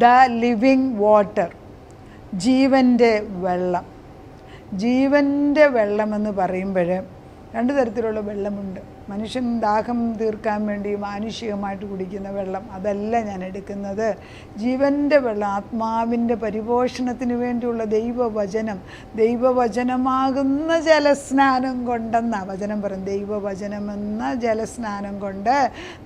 The living water, ജീവൻ്റെ വെള്ളം. ജീവൻ്റെ വെള്ളമെന്ന് പറയുമ്പോൾ രണ്ട് തരത്തിലുള്ള വെള്ളമുണ്ട്. മനുഷ്യൻ ദാഹം തീർക്കാൻ വേണ്ടി മാനുഷികമായിട്ട് കുടിക്കുന്ന വെള്ളം, അതല്ല ഞാൻ എടുക്കുന്നത്. ജീവൻ്റെ വെള്ളം, ആത്മാവിൻ്റെ പരിപോഷണത്തിന് വേണ്ടിയുള്ള ദൈവവചനം, ദൈവവചനമാകുന്ന ജലസ്നാനം കൊണ്ടെന്നാണ് വചനം പറയും. ദൈവവചനമെന്ന ജലസ്നാനം കൊണ്ട്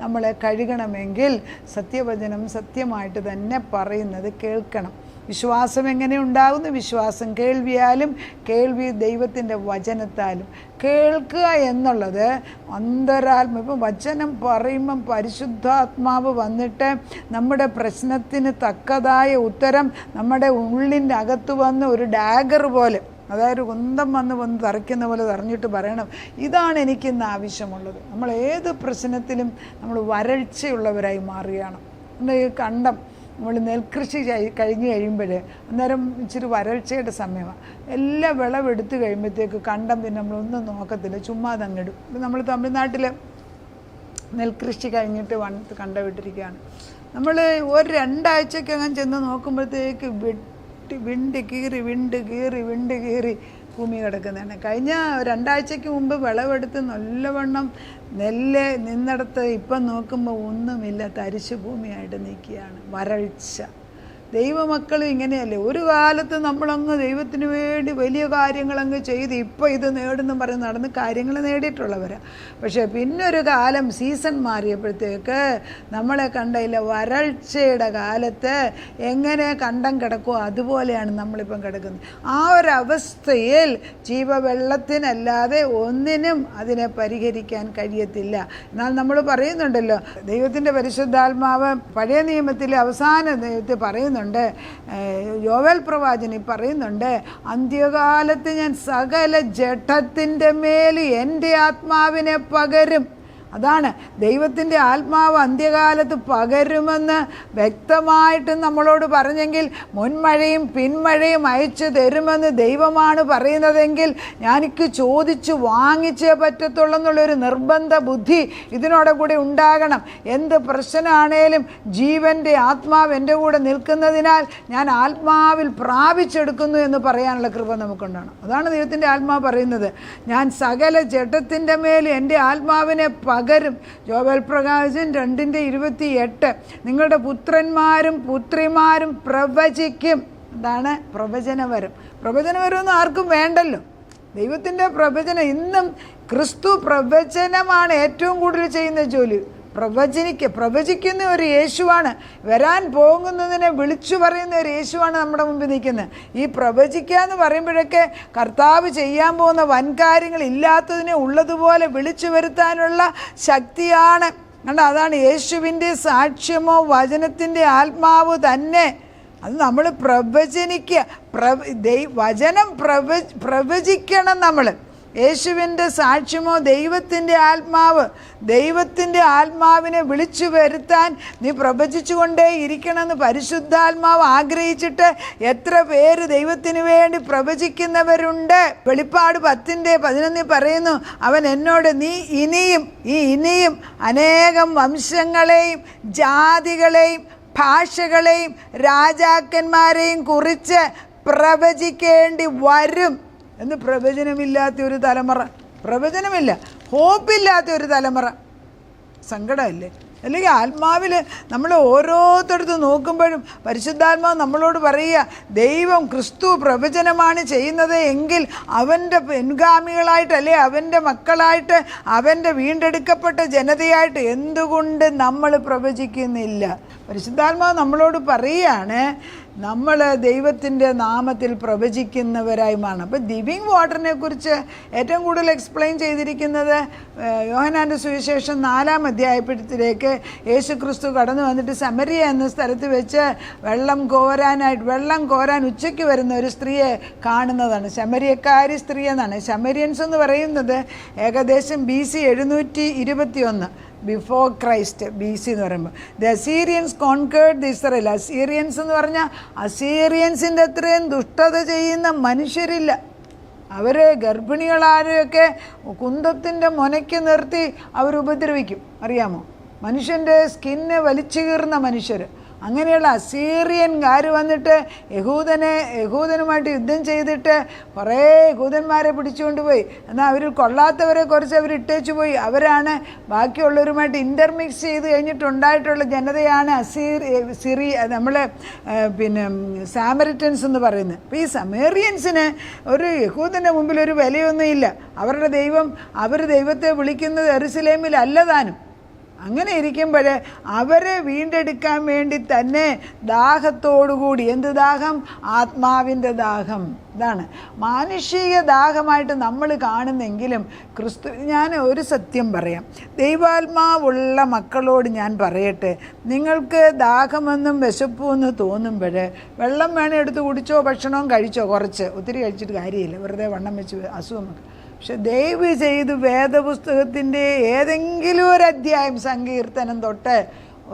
നമ്മളെ കഴുകണമെങ്കിൽ സത്യവചനം സത്യമായിട്ട് തന്നെ പറയുന്നത് കേൾക്കണം. വിശ്വാസം എങ്ങനെ ഉണ്ടാകുന്നു? വിശ്വാസം കേൾവിയാലും, കേൾവി ദൈവത്തിൻ്റെ വചനത്താലും. കേൾക്കുക എന്നുള്ളത് അന്തരാത്മ. ഇപ്പം വചനം പറയുമ്പം പരിശുദ്ധാത്മാവ് വന്നിട്ട് നമ്മുടെ പ്രശ്നത്തിന് തക്കതായ ഉത്തരം നമ്മുടെ ഉള്ളിൻ്റെ അകത്ത് വന്ന് ഒരു ഡാഗർ പോലെ, അതായത് കുന്തം വന്ന് തറയ്ക്കുന്ന പോലെ തറഞ്ഞിട്ട് പറയണം, ഇതാണ് എനിക്കിന്ന് ആവശ്യമുള്ളത്. നമ്മൾ ഏത് പ്രശ്നത്തിലും നമ്മൾ വരൾച്ചയുള്ളവരായി മാറുകയാണ്. ഈ കണ്ടം നമ്മൾ നെൽകൃഷി കഴിഞ്ഞ് കഴിയുമ്പോൾ അന്നേരം ഇച്ചിരി വരൾച്ചയുടെ സമയമാണ്. എല്ലാ വിളവെടുത്ത് കഴിയുമ്പോഴത്തേക്ക് കണ്ടം പിന്നെ നമ്മളൊന്നും നോക്കത്തില്ല, ചുമ്മാ തങ്ങിടും. ഇപ്പം നമ്മൾ തമിഴ്നാട്ടിൽ നെൽകൃഷി കഴിഞ്ഞിട്ട് കണ്ടവിട്ടിരിക്കുകയാണ്. നമ്മൾ ഒരു 2 ആഴ്ചക്കകം ചെന്ന് നോക്കുമ്പോഴത്തേക്ക് വിണ്ട് കീറി ഭൂമി കിടക്കുന്നതാണ്. കഴിഞ്ഞ 2 ആഴ്ചയ്ക്ക് മുമ്പ് വിളവെടുത്ത് നല്ലവണ്ണം നെല്ല് നിന്നിടത്ത് ഇപ്പം നോക്കുമ്പോൾ ഒന്നുമില്ല, തരിശു ഭൂമിയായിട്ട് നിൽക്കുകയാണ്. വരൾച്ച. ദൈവമക്കളും ഇങ്ങനെയല്ലേ? ഒരു കാലത്ത് നമ്മളങ്ങ് ദൈവത്തിന് വേണ്ടി വലിയ കാര്യങ്ങളങ്ങ് ചെയ്ത് ഇപ്പോൾ ഇത് നേടുന്നു പറഞ്ഞ് നടന്ന് കാര്യങ്ങൾ നേടിയിട്ടുള്ളവരാണ്. പക്ഷേ പിന്നൊരു കാലം സീസൺ മാറിയപ്പോഴത്തേക്ക് നമ്മളെ കണ്ടയില്ല. വരൾച്ചയുടെ കാലത്ത് എങ്ങനെ കണ്ടം കിടക്കുമോ അതുപോലെയാണ് നമ്മളിപ്പം കിടക്കുന്നത്. ആ ഒരവസ്ഥയിൽ ജീവവെള്ളത്തിനല്ലാതെ ഒന്നിനും അതിനെ പരിഹരിക്കാൻ കഴിയത്തില്ല. എന്നാൽ നമ്മൾ പറയുന്നുണ്ടല്ലോ, ദൈവത്തിൻ്റെ പരിശുദ്ധാത്മാവ് പഴയ നിയമത്തിൽ അവസാന ദൈവത്തിൽ പറയുന്നു, യോവേൽ പ്രവാചകൻ പറയുന്നുണ്ട്, അന്ത്യകാലത്ത് ഞാൻ സകല ജഡത്തിൻ്റെ മേൽ എൻ്റെ ആത്മാവിനെ പകരും. അതാണ് ദൈവത്തിൻ്റെ ആത്മാവ് അന്ത്യകാലത്ത് പകരുമെന്ന് വ്യക്തമായിട്ട് നമ്മളോട് പറഞ്ഞെങ്കിൽ, മുൻമഴയും പിന്മഴയും അയച്ചു തരുമെന്ന് ദൈവമാണ് പറയുന്നതെങ്കിൽ ഞാനിക്ക് ചോദിച്ച് വാങ്ങിച്ചേ പറ്റത്തുള്ളൂ എന്നുള്ളൊരു നിർബന്ധ ബുദ്ധി ഇതിനോടെ കൂടെ ഉണ്ടാകണം. എന്ത് പ്രശ്നമാണേലും ജീവൻ്റെ ആത്മാവ് എൻ്റെ കൂടെ നിൽക്കുന്നതിനാൽ ഞാൻ ആത്മാവിൽ പ്രാപിച്ചെടുക്കുന്നു എന്ന് പറയാനുള്ള കൃപ നമുക്കുണ്ടാകണം. അതാണ് ദൈവത്തിൻ്റെ ആത്മാവ് പറയുന്നത്, ഞാൻ സകല ജഡത്തിൻ്റെ മേൽ എൻ്റെ ആത്മാവിനെ പകരും. യോവേൽ പ്രകാശൻ 2:28 നിങ്ങളുടെ പുത്രന്മാരും പുത്രിമാരും പ്രവചിക്കും. അതാണ് പ്രവചനവരം. പ്രവചനവരമൊന്നും ആർക്കും വേണ്ടല്ലോ. ദൈവത്തിൻ്റെ പ്രവചനം ഇന്നും ക്രിസ്തു പ്രവചനമാണ് ഏറ്റവും കൂടുതൽ ചെയ്യുന്ന ജോലി. പ്രവചിക്കുന്ന ഒരു യേശുവാണ്, വരാൻ പോകുന്നതിനെ വിളിച്ചു പറയുന്ന ഒരു യേശുവാണ് നമ്മുടെ മുമ്പിൽ നിൽക്കുന്നത്. ഈ പ്രവചിക്കുക എന്ന് പറയുമ്പോഴൊക്കെ കർത്താവ് ചെയ്യാൻ പോകുന്ന വൻകാര്യങ്ങൾ ഇല്ലാത്തതിനെ ഉള്ളതുപോലെ വിളിച്ചു വരുത്താനുള്ള ശക്തിയാണ്. കണ്ടോ, അതാണ് യേശുവിൻ്റെ സാക്ഷ്യമോ വചനത്തിൻ്റെ ആത്മാവ് തന്നെ. അത് നമ്മൾ പ്രവചനിക്കുക, വചനം പ്രവചിക്കണം. നമ്മൾ യേശുവിൻ്റെ സാക്ഷ്യമോ ദൈവത്തിൻ്റെ ആത്മാവ്, ദൈവത്തിൻ്റെ ആത്മാവിനെ വിളിച്ചു വരുത്താൻ നീ പ്രവചിച്ചുകൊണ്ടേ ഇരിക്കണമെന്ന് പരിശുദ്ധാത്മാവ് ആഗ്രഹിച്ചിട്ട് എത്ര പേര് ദൈവത്തിന് വേണ്ടി പ്രവചിക്കുന്നവരുണ്ട്. വെളിപ്പാട് 10:11 പറയുന്നു, അവൻ എന്നോട് നീ ഇനിയും അനേകം വംശങ്ങളെയും ജാതികളെയും ഭാഷകളെയും രാജാക്കന്മാരെയും കുറിച്ച് പ്രവചിക്കേണ്ടി വരും എന്ന്. പ്രവചനമില്ലാത്ത ഒരു തലമുറ, പ്രവചനമില്ല, ഹോപ്പില്ലാത്ത ഒരു തലമുറ. സങ്കടമല്ലേ? അല്ലെങ്കിൽ ആത്മാവിൽ നമ്മൾ ഓരോരുത്തടുത്ത് നോക്കുമ്പോഴും പരിശുദ്ധാത്മാവ് നമ്മളോട് പറയുക, ദൈവം ക്രിസ്തു പ്രവചനമാണ് ചെയ്യുന്നത് എങ്കിൽ അവൻ്റെ പിൻഗാമികളായിട്ടല്ലേ, അവൻ്റെ മക്കളായിട്ട്, അവൻ്റെ വീണ്ടെടുക്കപ്പെട്ട ജനതയായിട്ട് എന്തുകൊണ്ട് നമ്മൾ പ്രവചിക്കുന്നില്ല? പരിശുദ്ധാത്മാവ് നമ്മളോട് പറയുകയാണ്, നമ്മൾ ദൈവത്തിൻ്റെ നാമത്തിൽ പ്രവചിക്കുന്നവരായി മാറണം. അപ്പോൾ ലിവിങ് വാട്ടറിനെ കുറിച്ച് ഏറ്റവും കൂടുതൽ എക്സ്പ്ലെയിൻ ചെയ്തിരിക്കുന്നത് യോഹന്നാൻ്റെ സുവിശേഷം 4-ാം അധ്യായത്തിലേക്ക് യേശു ക്രിസ്തു കടന്നു വന്നിട്ട് സമരിയ എന്ന സ്ഥലത്ത് വെച്ച് വെള്ളം കോരാൻ ഉച്ചയ്ക്ക് വരുന്ന ഒരു സ്ത്രീയെ കാണുന്നതാണ്. ശമരിയക്കാരി സ്ത്രീ എന്നാണ്. ശമരിയൻസ് എന്ന് പറയുന്നത് ഏകദേശം BC 721 ബിഫോർ ക്രൈസ്റ്റ്. BC എന്ന് പറയുമ്പോൾ ദ അസീരിയൻസ് കോൺകേർഡ് ദ ഇസ്രായേൽ. അസീരിയൻസ് എന്ന് പറഞ്ഞാൽ അസീരിയൻസിൻ്റെ അത്രയും ദുഷ്ടത ചെയ്യുന്ന മനുഷ്യരില്ല. അവർ ഗർഭിണികളാരെയൊക്കെ കുന്തത്തിൻ്റെ മുനയ്ക്ക് നിർത്തി അവർ ഉപദ്രവിക്കും, അറിയാമോ? മനുഷ്യൻ്റെ സ്കിന്ന് വലിച്ചു കീറുന്ന മനുഷ്യർ. അങ്ങനെയുള്ള അസീറിയൻകാർ വന്നിട്ട് യഹൂദനുമായിട്ട് യുദ്ധം ചെയ്തിട്ട് കുറേ യഹൂദന്മാരെ പിടിച്ചുകൊണ്ട് പോയി. എന്നാൽ അവർ കൊള്ളാത്തവരെ കുറച്ച് അവർ ഇട്ടേച്ചു പോയി. അവരാണ് ബാക്കിയുള്ളവരുമായിട്ട് ഇൻ്റർമിക്സ് ചെയ്ത് കഴിഞ്ഞിട്ടുണ്ടായിട്ടുള്ള ജനതയാണ് നമ്മൾ സാമറിറ്റൻസ് എന്ന് പറയുന്നത്. അപ്പോൾ ഈ സമേറിയൻസിന് ഒരു യഹൂദൻ്റെ മുമ്പിൽ ഒരു വിലയൊന്നുമില്ല. അവരുടെ ദൈവം, അവർ ദൈവത്തെ വിളിക്കുന്നത് യെരുശലേമിൽ അല്ലതാനും. അങ്ങനെ ഇരിക്കുമ്പോൾ അവരെ വീണ്ടെടുക്കാൻ വേണ്ടി തന്നെ ദാഹത്തോടുകൂടി, എന്ത് ദാഹം? ആത്മാവിൻ്റെ ദാഹം. ഇതാണ് മാനുഷിക ദാഹമായിട്ട് നമ്മൾ കാണുന്നെങ്കിലും ഞാൻ ഒരു സത്യം പറയാം. ദൈവാത്മാവുള്ള മക്കളോട് ഞാൻ പറയട്ടെ, നിങ്ങൾക്ക് ദാഹമെന്നും വിശപ്പുമെന്ന് തോന്നുമ്പോൾ വെള്ളം വേണം എടുത്ത് കുടിച്ചോ, ഭക്ഷണവും കഴിച്ചോ, കുറച്ച്, ഒത്തിരി കഴിച്ചിട്ട് കാര്യമില്ല, വെറുതെ വണ്ണം വെച്ച് അസുഖം. പക്ഷെ ദയവ് ചെയ്ത് വേദപുസ്തകത്തിൻ്റെ ഏതെങ്കിലും ഒരു അധ്യായം, സങ്കീർത്തനം തൊട്ട്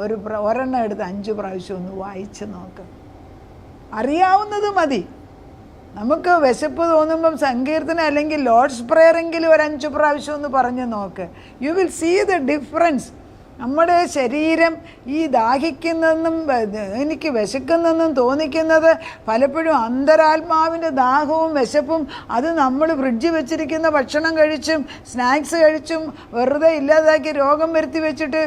ഒരെണ്ണം എടുത്ത് 5 പ്രാവശ്യം ഒന്ന് വായിച്ച് നോക്ക്. അറിയാവുന്നത് മതി. നമുക്ക് വിശപ്പ് തോന്നുമ്പം സങ്കീർത്തനം അല്ലെങ്കിൽ ലോർഡ്സ് പ്രെയർ എങ്കിലും ഒരു 5 പ്രാവശ്യം ഒന്ന് പറഞ്ഞ് നോക്ക്. You will see the difference. നമ്മുടെ ശരീരം ഈ ദാഹിക്കുന്നതെന്നും എനിക്ക് വിശക്കുന്നതെന്നും തോന്നിക്കുന്നത് പലപ്പോഴും അന്തരാത്മാവിൻ്റെ ദാഹവും വിശപ്പും അത് നമ്മൾ ഫ്രിഡ്ജിൽ വെച്ചിരിക്കുന്ന ഭക്ഷണം കഴിച്ചും സ്നാക്സ് കഴിച്ചും വെറുതെ ഇല്ലാതാക്കി രോഗം വരുത്തി വെച്ചിട്ട്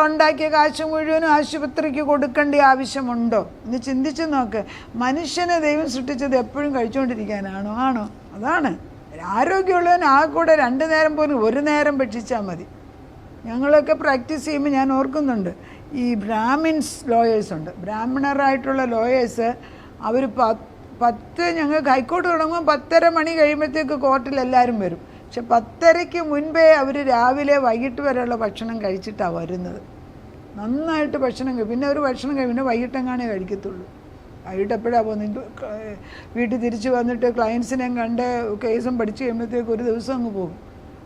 ഉണ്ടാക്കിയ കാശ് മുഴുവനും ആശുപത്രിക്ക് കൊടുക്കേണ്ട ആവശ്യമുണ്ടോ എന്ന് ചിന്തിച്ച് നോക്ക്. മനുഷ്യനെ ദൈവം സൃഷ്ടിച്ചത് എപ്പോഴും കഴിച്ചുകൊണ്ടിരിക്കാനാണോ? ആണോ? അതാണ്. ആരോഗ്യമുള്ളവൻ ആ കൂടെ 2 നേരം പോലും 1 നേരം ഭക്ഷിച്ചാൽ മതി. ഞങ്ങളൊക്കെ പ്രാക്ടീസ് ചെയ്യുമ്പോൾ ഞാൻ ഓർക്കുന്നുണ്ട്, ഈ ബ്രാഹ്മിൻസ് ലോയേഴ്സ് ഉണ്ട്, ബ്രാഹ്മണറായിട്ടുള്ള ലോയേഴ്സ്. അവർ 10 ഞങ്ങൾക്ക് ഹൈക്കോർട്ട് തുടങ്ങുമ്പോൾ 10:30 മണി കഴിയുമ്പോഴത്തേക്ക് കോർട്ടിൽ എല്ലാവരും വരും. പക്ഷെ 10:30 മുൻപേ അവർ രാവിലെ വൈകിട്ട് വരെയുള്ള ഭക്ഷണം കഴിച്ചിട്ടാണ് വരുന്നത്. നന്നായിട്ട് ഭക്ഷണം കഴിക്കും. പിന്നെ ഒരു ഭക്ഷണം കഴിയും, പിന്നെ വൈകിട്ടെങ്ങാനേ കഴിക്കത്തുള്ളൂ. വൈകിട്ട് എപ്പോഴാണ് പോകുന്നത്? വീട്ടിൽ തിരിച്ച് വന്നിട്ട് ക്ലയൻസിനെ കണ്ട് കേസും പഠിച്ച് കഴിയുമ്പോഴത്തേക്ക് ഒരു ദിവസം അങ്ങ് പോകും.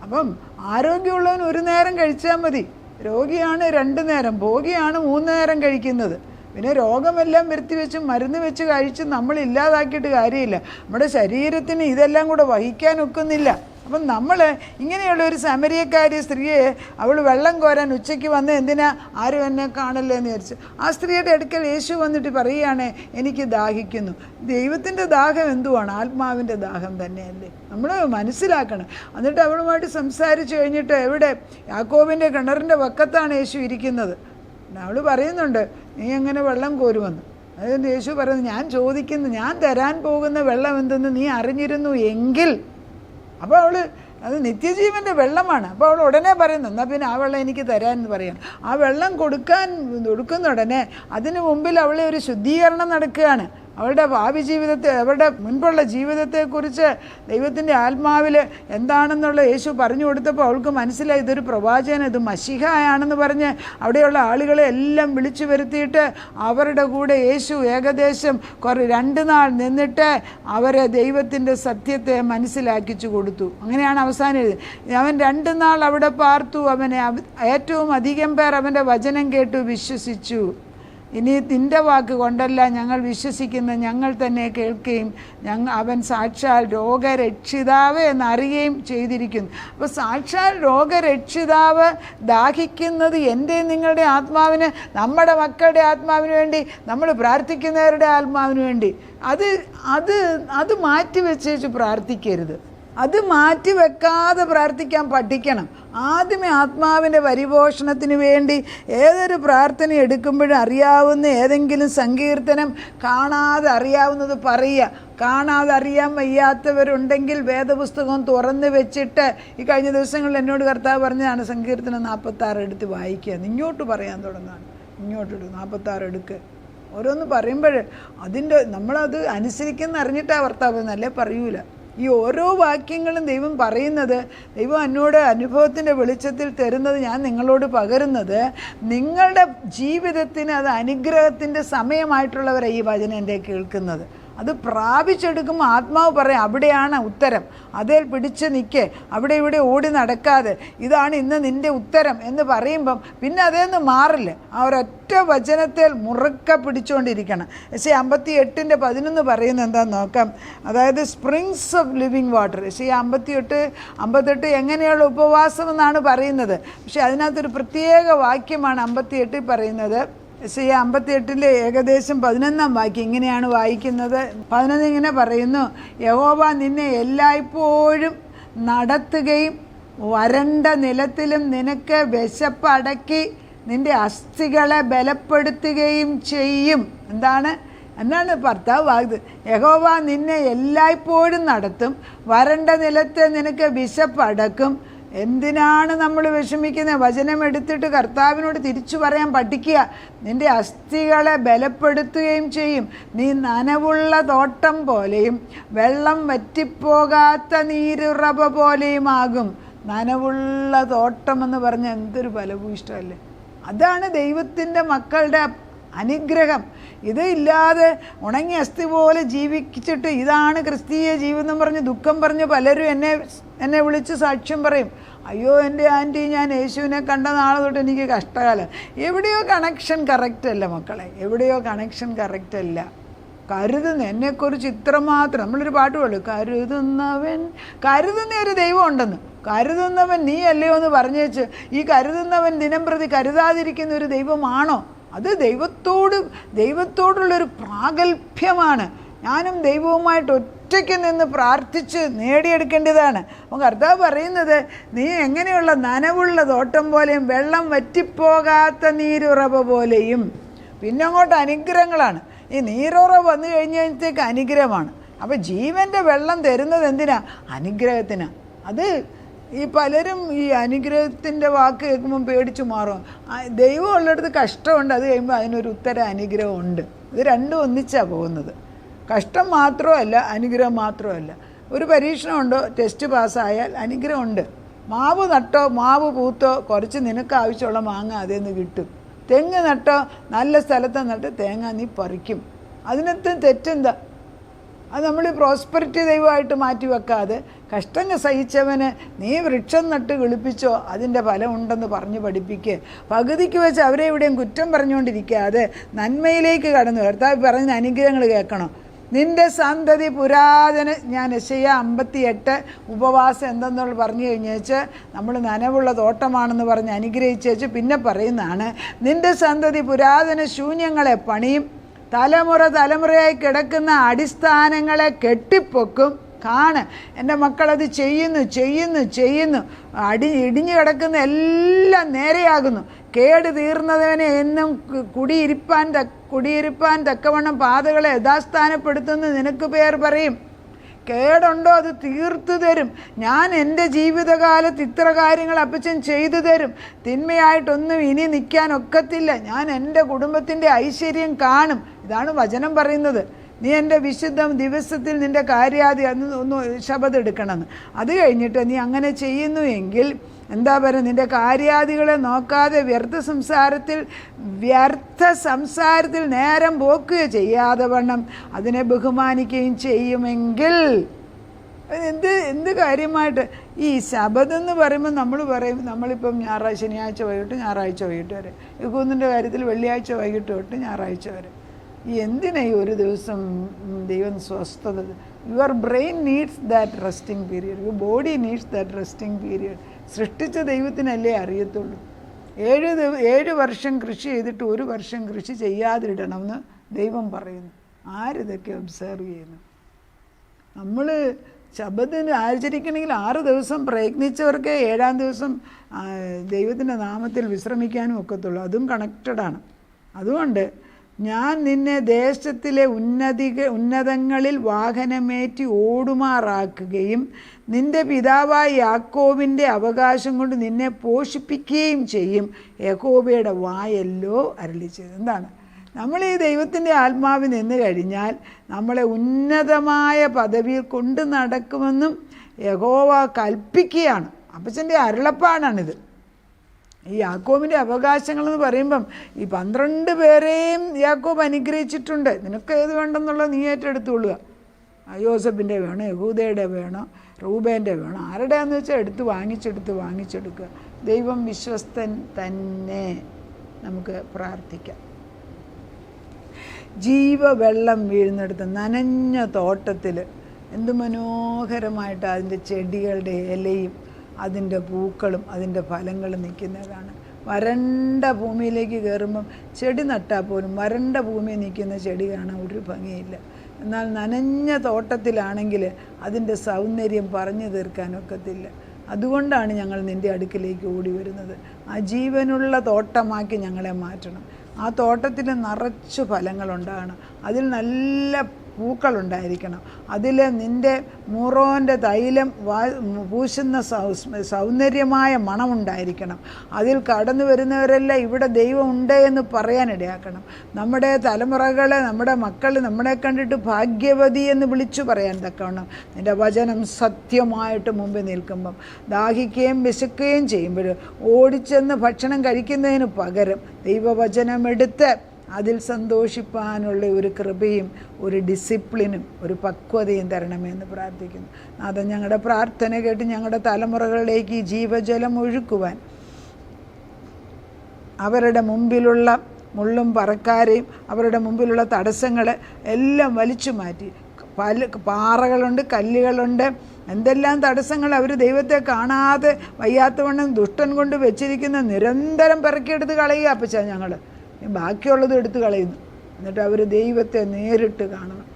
അപ്പം ആരോഗ്യമുള്ളവൻ 1 നേരം കഴിച്ചാൽ മതി. രോഗിയാണ് 2 നേരം, ഭോഗിയാണ് 3 നേരം കഴിക്കുന്നത്. പിന്നെ രോഗമെല്ലാം വരുത്തി വെച്ച് മരുന്ന് വെച്ച് കഴിച്ച് നമ്മൾ ഇല്ലാതാക്കിയിട്ട് കാര്യമില്ല. നമ്മുടെ ശരീരത്തിന് ഇതെല്ലാം കൂടെ വഹിക്കാൻ ഒക്കുന്നില്ല. അപ്പം നമ്മൾ ഇങ്ങനെയുള്ള ഒരു സമരിയക്കാരി സ്ത്രീയെ, അവൾ വെള്ളം കോരാൻ ഉച്ചയ്ക്ക് വന്ന് എന്തിനാ, ആരും എന്നെ കാണല്ലേ എന്ന് വിചാരിച്ചു. ആ സ്ത്രീയുടെ അടുക്കൽ യേശു വന്നിട്ട് പറയുകയാണ്, എനിക്ക് ദാഹിക്കുന്നു. ദൈവത്തിൻ്റെ ദാഹം എന്തുവാണ്? ആത്മാവിൻ്റെ ദാഹം തന്നെയല്ലേ? നമ്മൾ മനസ്സിലാക്കണം. എന്നിട്ട് അവളുമായിട്ട് സംസാരിച്ച് കഴിഞ്ഞിട്ട്, എവിടെ? യാക്കോബിൻ്റെ കിണറിൻ്റെ വക്കത്താണ് യേശു ഇരിക്കുന്നത്. അവൾ പറയുന്നുണ്ട്, നീ എങ്ങനെ വെള്ളം കോരുമെന്ന്. അതായത് യേശു പറയുന്നത്, ഞാൻ ചോദിക്കുന്നു, ഞാൻ തരാൻ പോകുന്ന വെള്ളം എന്തെന്ന് നീ അറിഞ്ഞിരുന്നു എങ്കിൽ. അപ്പോൾ അവൾ, അത് നിത്യജീവൻ്റെ വെള്ളമാണ്. അപ്പോൾ അവൾ ഉടനെ പറയുന്നു, എന്നാൽ പിന്നെ ആ വെള്ളം എനിക്ക് തരാമെന്ന് പറയാം. ആ വെള്ളം കൊടുക്കുന്ന ഉടനെ അതിനു മുമ്പിൽ അവളെ ഒരു ശുദ്ധീകരണം നടക്കുകയാണ്. അവളുടെ ഭാവി ജീവിതത്തെ, അവരുടെ മുൻപുള്ള ജീവിതത്തെക്കുറിച്ച് ദൈവത്തിൻ്റെ ആത്മാവിൽ എന്താണെന്നുള്ള യേശു പറഞ്ഞു കൊടുത്തപ്പോൾ അവൾക്ക് മനസ്സിലായി, ഇതൊരു പ്രവാചകൻ, ഇത് മശിഹായാണെന്ന് പറഞ്ഞ് അവിടെയുള്ള ആളുകളെ എല്ലാം വിളിച്ചു വരുത്തിയിട്ട് അവരുടെ കൂടെ യേശു ഏകദേശം 2 നാൾ നിന്നിട്ട് അവരെ ദൈവത്തിൻ്റെ സത്യത്തെ മനസ്സിലാക്കിച്ചു കൊടുത്തു. അങ്ങനെയാണ് അവസാനം. അവൻ 2 നാൾ അവിടെ പാർത്തു. അവനെ ഏറ്റവും അധികം പേർ അവൻ്റെ വചനം കേട്ടു വിശ്വസിച്ചു. ഇനി നിൻ്റെ വാക്ക് കൊണ്ടല്ല ഞങ്ങൾ വിശ്വസിക്കുന്ന, ഞങ്ങൾ തന്നെ കേൾക്കുകയും അവൻ സാക്ഷാൽ രോഗരക്ഷിതാവ് എന്നറിയുകയും ചെയ്തിരിക്കുന്നു. അപ്പോൾ സാക്ഷാൽ രോഗരക്ഷിതാവ് ദാഹിക്കുന്നത് എൻ്റെ നിങ്ങളുടെ ആത്മാവിന്, നമ്മുടെ മക്കളുടെ ആത്മാവിന് വേണ്ടി, നമ്മൾ പ്രാർത്ഥിക്കുന്നവരുടെ ആത്മാവിന് വേണ്ടി. അത് മാറ്റി വെച്ചേച്ച് പ്രാർത്ഥിക്കരുത്. അത് മാറ്റി വെക്കാതെ പ്രാർത്ഥിക്കാൻ പഠിക്കണം. ആദ്യമേ ആത്മാവിൻ്റെ പരിപോഷണത്തിന് വേണ്ടി ഏതൊരു പ്രാർത്ഥന എടുക്കുമ്പോഴും അറിയാവുന്ന ഏതെങ്കിലും സങ്കീർത്തനം കാണാതെ അറിയാവുന്നത് പറയുക. കാണാതെ അറിയാൻ വയ്യാത്തവരുണ്ടെങ്കിൽ വേദപുസ്തകം തുറന്ന് വെച്ചിട്ട്, ഈ കഴിഞ്ഞ ദിവസങ്ങളിൽ എന്നോട് കർത്താവ് പറഞ്ഞതാണ്, സങ്കീർത്തനം 46 എടുത്ത് വായിക്കുക. ഇങ്ങോട്ട് പറയാൻ തുടങ്ങാണ്, ഇങ്ങോട്ട് 46 എടുക്കുക. ഓരോന്ന് പറയുമ്പോൾ നമ്മളത് അനുസരിക്കുന്ന അറിഞ്ഞിട്ടാണ് ഭർത്താവ് എന്നല്ലേ പറയൂല. ഈ ഓരോ വാക്യങ്ങളും ദൈവം പറയുന്നത്, ദൈവം എന്നോട് അനുഭവത്തിൻ്റെ വെളിച്ചത്തിൽ തരുന്നത്, ഞാൻ നിങ്ങളോട് പകരുന്നത്, നിങ്ങളുടെ ജീവിതത്തിന് അത് അനുഗ്രഹത്തിൻ്റെ സമയമായിട്ടുള്ളവരാണ് ഈ വചനം എൻ്റെ കേൾക്കുന്നത്. അത് പ്രാപിച്ചെടുക്കുമ്പോൾ ആത്മാവ് പറയും, അവിടെയാണ് ഉത്തരം, അതിൽ പിടിച്ച് നിൽക്ക്, അവിടെ ഇവിടെ ഓടി നടക്കാതെ, ഇതാണ് ഇന്ന് നിൻ്റെ ഉത്തരം എന്ന് പറയുമ്പം പിന്നെ അതേന്ന് മാറില്ല. ആ ഒരൊറ്റ വചനത്തിൽ മുറുക്ക പിടിച്ചുകൊണ്ടിരിക്കണം. യെശയ്യാ 58:11 പറയുന്നത് എന്താണെന്ന് നോക്കാം. അതായത് സ്പ്രിങ്സ് ഓഫ് ലിവിങ് വാട്ടർ. യെശയ്യാ 58 എങ്ങനെയുള്ള ഉപവാസം എന്നാണ് പറയുന്നത്. പക്ഷെ അതിനകത്തൊരു പ്രത്യേക വാക്യമാണ് 58 പറയുന്നത്. യെശയ്യാ 58 ഏകദേശം 11 വാക്യം ഇങ്ങനെയാണ് വായിക്കുന്നത്. 11 ഇങ്ങനെ പറയുന്നു, യഹോവ നിന്നെ എല്ലായ്പ്പോഴും നടത്തുകയും വരണ്ട നിലത്തിലും നിനക്ക് വിശപ്പ് അടക്കി നിന്റെ അസ്ഥികളെ ബലപ്പെടുത്തുകയും ചെയ്യും. എന്നാണ് ഭർത്താവ് വാഗ്ദത്തം. യഹോവ നിന്നെ എല്ലായ്പ്പോഴും നടത്തും, വരണ്ട നിലത്ത് നിനക്ക് വിശപ്പ് അടക്കും. എന്തിനാണ് നമ്മൾ വിഷമിക്കുന്നത്? വചനം എടുത്തിട്ട് കർത്താവിനോട് തിരിച്ചു പറയാൻ പഠിക്കുക. നിന്റെ അസ്ഥികളെ ബലപ്പെടുത്തുകയും ചെയ്യും. നീ നനവുള്ള തോട്ടം പോലെയും വെള്ളം വറ്റിപ്പോകാത്ത നീരുറവ പോലെയുമാകും. നനവുള്ള തോട്ടം എന്ന് പറഞ്ഞാൽ എന്തൊരു ഫലഭൂയിഷ്ടമല്ലേ! അതാണ് ദൈവത്തിൻ്റെ മക്കളുടെ അനുഗ്രഹം. ഇത് ഇല്ലാതെ ഉണങ്ങിയ അസ്ഥി പോലെ ജീവിച്ചിട്ട് ഇതാണ് ക്രിസ്തീയ ജീവിതം പറഞ്ഞ് ദുഃഖം പറഞ്ഞ് പലരും എന്നെ വിളിച്ച് സാക്ഷ്യം പറയും. അയ്യോ എൻ്റെ ആൻറ്റി, ഞാൻ യേശുവിനെ കണ്ട നാളെ തൊട്ട് എനിക്ക് കഷ്ടകാലം. എവിടെയോ കണക്ഷൻ കറക്റ്റ് അല്ല മക്കളെ, എവിടെയോ കണക്ഷൻ കറക്റ്റ് അല്ല. എന്നെക്കുറിച്ച് ഇത്രമാത്രം നമ്മളൊരു പാട്ട് പാടും, കരുതുന്ന ഒരു ദൈവം ഉണ്ടെന്ന്. കരുതുന്നവൻ നീ അല്ലയോ എന്ന് പറഞ്ഞേച്ച് ഈ കരുതുന്നവൻ ദിനം പ്രതി കരുതാതിരിക്കുന്ന ഒരു ദൈവമാണോ? അത് ദൈവത്തോടുള്ളൊരു പ്രാഗൽഭ്യമാണ്. ഞാനും ദൈവവുമായിട്ട് ഒറ്റയ്ക്ക് നിന്ന് പ്രാർത്ഥിച്ച് നേടിയെടുക്കേണ്ടതാണ്. അപ്പോൾ കർത്താവ് പറയുന്നത്, നീ എങ്ങനെയുള്ള നനവുള്ള തോട്ടം പോലെയും വെള്ളം വറ്റിപ്പോകാത്ത നീരുറവ പോലെയും. പിന്നെ അങ്ങോട്ട് അനുഗ്രഹങ്ങളാണ്. ഈ നീരുറവ വന്നു കഴിഞ്ഞത്തേക്ക് അനുഗ്രഹമാണ്. അപ്പോൾ ജീവൻ്റെ വെള്ളം തരുന്നത് എന്തിനാ? അനുഗ്രഹത്തിനാണ്. അത് ഈ പലരും ഈ അനുഗ്രഹത്തിൻ്റെ വാക്ക് കേൾക്കുമ്പം പേടിച്ചു മാറും. ദൈവം ഉള്ളിടത്ത് കഷ്ടമുണ്ട്, അത് കഴിയുമ്പോൾ അതിനൊരു ഉത്തര അനുഗ്രഹമുണ്ട്. ഇത് രണ്ടും ഒന്നിച്ചാണ് പോകുന്നത്. കഷ്ടം മാത്രമല്ല, അനുഗ്രഹം മാത്രമല്ല. ഒരു പരീക്ഷണമുണ്ടോ, ടെസ്റ്റ് പാസ്സായാൽ അനുഗ്രഹമുണ്ട്. മാവ് നട്ടോ മാവ് പൂത്തോ കുറച്ച് നിനക്ക് ആവശ്യമുള്ള മാങ്ങ അതിൽ നിന്ന് കിട്ടും. തെങ്ങ് നട്ടോ നല്ല സ്ഥലത്ത് നട്ട് തേങ്ങ നീ പറിക്കും. അതിനകത്ത് തെറ്റെന്താ? അത് നമ്മൾ പ്രോസ്പെറിറ്റി ദൈവമായിട്ട് മാറ്റി വെക്കാതെ കഷ്ടങ്ങൾ സഹിച്ചവന് നീ വൃക്ഷം നട്ട് കിളിപ്പിച്ചോ അതിൻ്റെ ഫലം ഉണ്ടെന്ന് പറഞ്ഞ് പഠിപ്പിക്കുക. പകുതിക്ക് വെച്ച് അവരെ എവിടെയും കുറ്റം പറഞ്ഞുകൊണ്ടിരിക്കാതെ നന്മയിലേക്ക് കടന്നു. കർത്താവ് പറഞ്ഞ അനുഗ്രഹങ്ങൾ കേൾക്കണം. നിന്റെ സന്തതി പുരാതന, ഞാൻ യെശയ്യാ 58 ഉപവാസം എന്തെന്നുള്ള പറഞ്ഞു കഴിഞ്ഞേച്ച് നമ്മൾ നനവുള്ള തോട്ടമാണെന്ന് പറഞ്ഞ് അനുഗ്രഹിച്ചേച്ച് പിന്നെ പറയുന്നതാണ്, നിന്റെ സന്തതി പുരാതന ശൂന്യങ്ങളെ പണിയും, തലമുറയായി കിടക്കുന്ന അടിസ്ഥാനങ്ങളെ കെട്ടിപ്പൊക്കും. എൻ്റെ മക്കളത് ചെയ്യുന്നു. ഇടിഞ്ഞു കിടക്കുന്ന എല്ലാം നേരെയാകുന്നു. കേട് തീർന്നവനെ എന്നും കുടിയിരിപ്പാൻ തക്കവണ്ണം പാതകളെ യഥാസ്ഥാനപ്പെടുത്തുന്നു നിനക്ക് പേർ പറയും. കേടുണ്ടോ അത് തീർത്തു തരും. ഞാൻ എൻ്റെ ജീവിതകാലത്ത് ഇത്ര കാര്യങ്ങൾ അപ്പച്ചൻ ചെയ്തു തരും. തിന്മയായിട്ടൊന്നും ഇനി നിൽക്കാൻ ഒക്കത്തില്ല. ഞാൻ എൻ്റെ കുടുംബത്തിൻ്റെ ഐശ്വര്യം കാണും. ഇതാണ് വചനം പറയുന്നത്. നീ എൻ്റെ വിശുദ്ധ ദിവസത്തിൽ നിൻ്റെ കാര്യാദി ഒന്ന് ശപഥം എടുക്കണമെന്ന്. അത് കഴിഞ്ഞിട്ട് നീ അങ്ങനെ ചെയ്യുന്നു എങ്കിൽ എന്താ പറയുക, നിൻ്റെ കാര്യാദികളെ നോക്കാതെ വ്യർത്ഥ സംസാരത്തിൽ നേരം പോക്കുകയോ ചെയ്യാതെ വണ്ണം അതിനെ ബഹുമാനിക്കുകയും ചെയ്യുമെങ്കിൽ. എന്ത് കാര്യമായിട്ട് ഈ ശബദം എന്ന് പറയുമ്പോൾ നമ്മൾ പറയും, നമ്മളിപ്പം ശനിയാഴ്ച വൈകിട്ട് ഞായറാഴ്ച വൈകിട്ട് വരെ, യഹൂദൻ്റെ കാര്യത്തിൽ വെള്ളിയാഴ്ച വൈകിട്ട് തൊട്ട് ഞായറാഴ്ച വരെ. എന്തിനാ ഈ ഒരു ദിവസം ദൈവം സ്വസ്ഥത? Your brain needs that resting period, your body needs that resting period. സൃഷ്ടിച്ച ദൈവത്തിനല്ലേ അറിയത്തുള്ളൂ. 7 വർഷം കൃഷി ചെയ്തിട്ട് 1 വർഷം കൃഷി ചെയ്യാതിടണമെന്ന് ദൈവം പറയുന്നു. ആരിതൊക്കെ ഒബ്സർവ് ചെയ്യുന്നു? നമ്മൾ ശബദത്തിന് ആചരിക്കണമെങ്കിൽ 6 ദിവസം പ്രയത്നിച്ചവർക്ക് 7-ാം ദിവസം ദൈവത്തിൻ്റെ നാമത്തിൽ വിശ്രമിക്കാനും ഒക്കത്തുള്ളൂ. അതും കണക്റ്റഡാണ്. അതുകൊണ്ട് ഞാൻ നിന്നെ ദേശത്തിലെ ഉന്നതങ്ങളിൽ വാഹനമേറ്റി ഓടുമാറാക്കുകയും നിന്റെ പിതാവായ യാക്കോബിൻ്റെ അവകാശം കൊണ്ട് നിന്നെ പോഷിപ്പിക്കുകയും ചെയ്യും. യഹോവയുടെ വായല്ലോ അരുളിച്ചത്. എന്താണ്? നമ്മൾ ഈ ദൈവത്തിൻ്റെ ആത്മാവിൽ നിന്ന് കഴിഞ്ഞാൽ നമ്മളെ ഉന്നതമായ പദവിയിൽ കൊണ്ട് നടക്കുമെന്നും യഹോവ കൽപ്പിക്കുകയാണ്. അപ്പച്ചൻ്റെ അരുളപ്പാടാണിത്. ഈ യാക്കോബിൻ്റെ അവകാശങ്ങളെന്ന് പറയുമ്പം ഈ 12 പേരെയും യാക്കോബ് അനുഗ്രഹിച്ചിട്ടുണ്ട്. നിനക്ക് ഏത് വേണ്ടെന്നുള്ളത് നീ ഏറ്റെടുത്തുകൊള്ളുക. യോസഫിൻ്റെ വേണോ, യഹൂദയുടെ വേണോ, റൂബേൻ്റെ വേണോ, ആരുടെയാണെന്ന് വെച്ചാൽ വാങ്ങിച്ചെടുക്കുക. ദൈവം വിശ്വസ്തൻ തന്നെ. നമുക്ക് പ്രാർത്ഥിക്കാം. ജീവവെള്ളം വീഴുന്നിടത്ത് നനഞ്ഞ തോട്ടത്തിൽ എന്ത് മനോഹരമായിട്ട് അതിൻ്റെ ചെടികളുടെ ഇലയും അതിൻ്റെ പൂക്കളും അതിൻ്റെ ഫലങ്ങളും നിൽക്കുന്നതാണ്. വരണ്ട ഭൂമിയിലേക്ക് കയറുമ്പം ചെടി നട്ടാൽ പോലും വരണ്ട ഭൂമിയിൽ നിൽക്കുന്ന ചെടി കാണാൻ ഒരു ഭംഗിയില്ല. എന്നാൽ നനഞ്ഞ തോട്ടത്തിലാണെങ്കിൽ അതിൻ്റെ സൗന്ദര്യം പറഞ്ഞു തീർക്കാനൊക്കത്തില്ല. അതുകൊണ്ടാണ് ഞങ്ങൾ നിൻ്റെ അടുക്കിലേക്ക് ഓടി വരുന്നത്. ആ ജീവനുള്ള തോട്ടമാക്കി ഞങ്ങളെ മാറ്റണം. ആ തോട്ടത്തിൽ നിറച്ച് ഫലങ്ങളുണ്ടാകണം. അതിൽ നല്ല പൂക്കളുണ്ടായിരിക്കണം. അതിൽ നിൻ്റെ മൂറോൻ്റെ തൈലം പൂശുന്ന സൗന്ദര്യമായ മണമുണ്ടായിരിക്കണം. അതിൽ കടന്നു വരുന്നവരെല്ലാം ഇവിടെ ദൈവം ഉണ്ട് എന്ന് പറയാനിടയാക്കണം. നമ്മുടെ തലമുറകളെ, നമ്മുടെ മക്കൾ നമ്മളെ കണ്ടിട്ട് ഭാഗ്യവതി എന്ന് വിളിച്ചു പറയാൻ തക്കവണ്ണം നിൻ്റെ വചനം സത്യമായിട്ട് മുമ്പിൽ നിൽക്കുമ്പം ദാഹിക്കുകയും വിശക്കുകയും ചെയ്യുമ്പോൾ ഓടിച്ചെന്ന് ഭക്ഷണം കഴിക്കുന്നതിന് പകരം ദൈവവചനമെടുത്ത് അതിൽ സന്തോഷിപ്പാനുള്ള ഒരു കൃപയും ഒരു ഡിസിപ്ലിനും ഒരു പക്വതയും തരണമെന്ന് പ്രാർത്ഥിക്കുന്നു. അത് ഞങ്ങളുടെ പ്രാർത്ഥന കേട്ട് ഞങ്ങളുടെ തലമുറകളിലേക്ക് ഈ ജീവജലം ഒഴുക്കുവാൻ അവരുടെ മുമ്പിലുള്ള മുള്ളും പറക്കാരെയും അവരുടെ മുമ്പിലുള്ള തടസ്സങ്ങൾ എല്ലാം വലിച്ചു മാറ്റി. പാറകളുണ്ട്, കല്ലുകളുണ്ട്, എന്തെല്ലാം തടസ്സങ്ങൾ അവർ ദൈവത്തെ കാണാതെ വയ്യാത്തവണ്ണം ദുഷ്ടൻ കൊണ്ട് വെച്ചിരിക്കുന്ന നിരന്തരം പെറുക്കിയെടുത്ത് കളയുക. അപ്പച്ചാ ഞങ്ങൾ ബാക്കിയുള്ളത് എടുത്ത് കളയുന്നു. എന്നിട്ട് അവർ ദൈവത്തെ നേരിട്ട് കാണണം.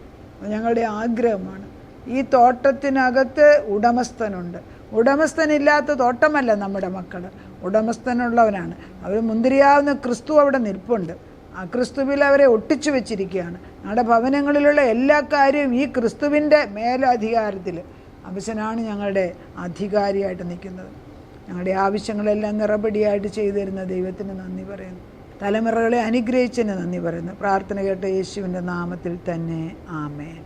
ഞങ്ങളുടെ ആഗ്രഹമാണ്. ഈ തോട്ടത്തിനകത്ത് ഉടമസ്ഥനുണ്ട്. ഉടമസ്ഥനില്ലാത്ത തോട്ടമല്ല നമ്മുടെ മക്കൾ, ഉടമസ്ഥനുള്ളവനാണ്. അവർ മുന്തിരിയാവുന്ന ക്രിസ്തു അവിടെ നിൽപ്പുണ്ട്. ആ ക്രിസ്തുവിൽ അവരെ ഒട്ടിച്ചു വെച്ചിരിക്കുകയാണ്. ഞങ്ങളുടെ ഭവനങ്ങളിലുള്ള എല്ലാ കാര്യവും ഈ ക്രിസ്തുവിൻ്റെ മേലധികാരത്തിൽ അംശനാണ് ഞങ്ങളുടെ അധികാരിയായിട്ട് നിൽക്കുന്നത്. ഞങ്ങളുടെ ആവശ്യങ്ങളെല്ലാം നിറപടിയായിട്ട് ചെയ്തു തരുന്ന ദൈവത്തിന് നന്ദി പറയുന്നു. തലമുറകളെ അനുഗ്രഹിച്ചതിന് നന്ദി പറയുന്നു. പ്രാർത്ഥന കേട്ട യേശുവിൻ്റെ നാമത്തിൽ തന്നെ ആമേൻ.